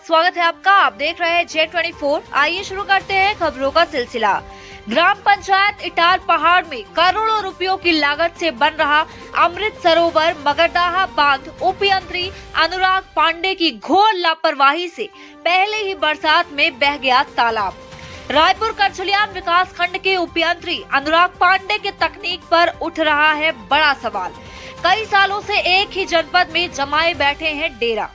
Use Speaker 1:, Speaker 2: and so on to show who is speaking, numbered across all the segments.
Speaker 1: स्वागत है आपका। आप देख रहे हैं J24। आइए शुरू करते हैं खबरों का सिलसिला। ग्राम पंचायत इटार पहाड़ में करोड़ों रुपयों की लागत से बन रहा अमृत सरोवर मगरदाहा बांध उपयंत्री अनुराग पांडे की घोर लापरवाही से पहले ही बरसात में बह गया तालाब। रायपुर करछुलियान विकास खंड के उपयंत्री अनुराग पांडे के तकनीक पर उठ रहा है बड़ा सवाल। कई सालों से एक ही जनपद में जमाए बैठे हैं डेरा।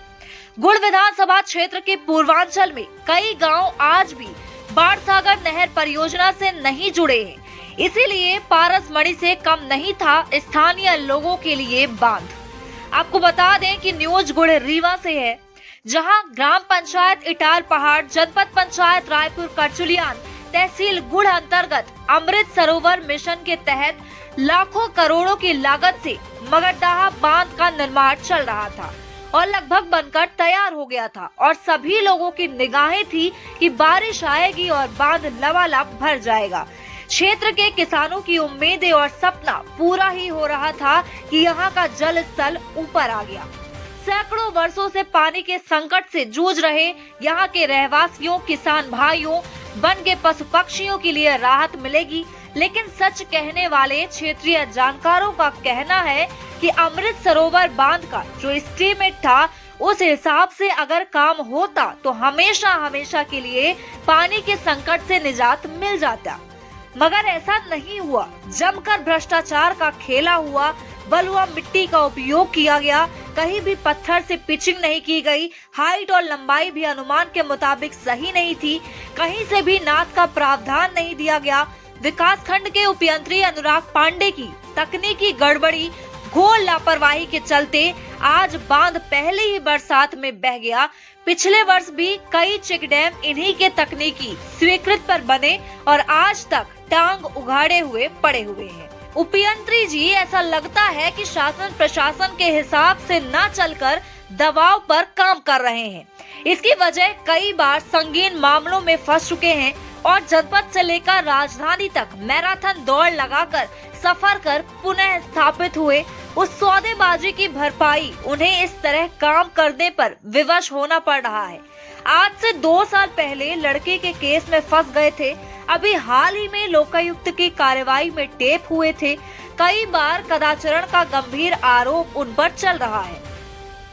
Speaker 1: गुड़ विधानसभा क्षेत्र के पूर्वांचल में कई गांव आज भी बाढ़ सागर नहर परियोजना से नहीं जुड़े हैं, इसीलिए पारसमढ़ी से कम नहीं था स्थानीय लोगों के लिए बांध। आपको बता दें कि न्यूज गुड़ रीवा से है, जहां ग्राम पंचायत इटार पहाड़, जनपद पंचायत रायपुर करछुलियान, तहसील गुड़ अंतर्गत अमृत सरोवर मिशन के तहत लाखों करोड़ों की लागत से मगरदाहा बांध का निर्माण चल रहा था और लगभग बनकर तैयार हो गया था और सभी लोगों की निगाहें थी कि बारिश आएगी और बांध लबालब भर जाएगा। क्षेत्र के किसानों की उम्मीदें और सपना पूरा ही हो रहा था कि यहाँ का जल स्तर ऊपर आ गया। सैकड़ों वर्षों से पानी के संकट से जूझ रहे यहाँ के रहवासियों, किसान भाइयों, वन के पशु पक्षियों के लिए राहत मिलेगी। लेकिन सच कहने वाले क्षेत्रीय जानकारों का कहना है कि अमृत सरोवर बांध का जो एस्टीमेट था, उस हिसाब से अगर काम होता तो हमेशा हमेशा के लिए पानी के संकट से निजात मिल जाता, मगर ऐसा नहीं हुआ। जमकर भ्रष्टाचार का खेला हुआ, बलुआ मिट्टी का उपयोग किया गया, कहीं भी पत्थर से पिचिंग नहीं की गई, हाइट और लंबाई भी अनुमान के मुताबिक सही नहीं थी, कहीं से भी नाद का प्रावधान नहीं दिया गया। विकास खंड के उपयंत्री अनुराग पांडे की तकनीकी गड़बड़ी, घोर लापरवाही के चलते आज बांध पहले ही बरसात में बह गया। पिछले वर्ष भी कई चेक डैम इन्हीं के तकनीकी स्वीकृत पर बने और आज तक टांग उघाड़े हुए पड़े हुए हैं। उपयंत्री जी, ऐसा लगता है कि शासन प्रशासन के हिसाब से न चलकर दबाव पर काम कर रहे हैं। इसकी वजह कई बार संगीन मामलों में फंस चुके हैं और जनपद से लेकर राजधानी तक मैराथन दौड़ लगाकर सफर कर पुनः स्थापित हुए। उस सौदेबाजी की भरपाई उन्हें इस तरह काम करने पर विवश होना पड़ रहा है। आज से 2 साल पहले लड़के के केस में फंस गए थे, अभी हाल ही में लोकायुक्त की कार्रवाई में टेप हुए थे। कई बार कदाचरण का गंभीर आरोप उन पर चल रहा है।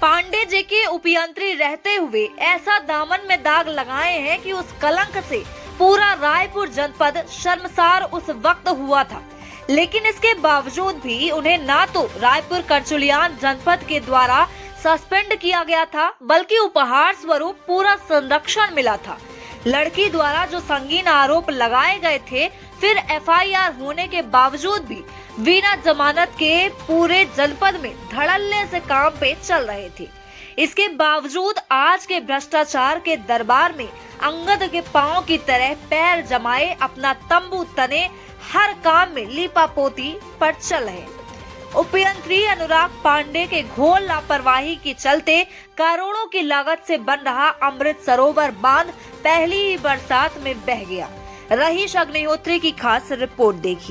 Speaker 1: पांडे जी के उपयंत्री रहते हुए ऐसा दामन में दाग लगाए हैं कि उस कलंक से पूरा रायपुर जनपद शर्मसार उस वक्त हुआ था। लेकिन इसके बावजूद भी उन्हें ना तो रायपुर करछुलियान जनपद के द्वारा सस्पेंड किया गया था, बल्कि उपहार स्वरूप पूरा संरक्षण मिला था। लड़की द्वारा जो संगीन आरोप लगाए गए थे, फिर FIR होने के बावजूद भी बिना जमानत के पूरे जनपद में धड़ल्ले से काम पे चल रहे थे। इसके बावजूद आज के भ्रष्टाचार के दरबार में अंगद के पांव की तरह पैर जमाए अपना तंबू तने हर काम में लीपापोती पर चल रहे। उपयंत्री अनुराग पांडे के घोर लापरवाही के चलते करोड़ों की लागत से बन रहा अमृत सरोवर बांध पहली ही बरसात में बह गया। रहीश अग्निहोत्री की खास रिपोर्ट देखिए।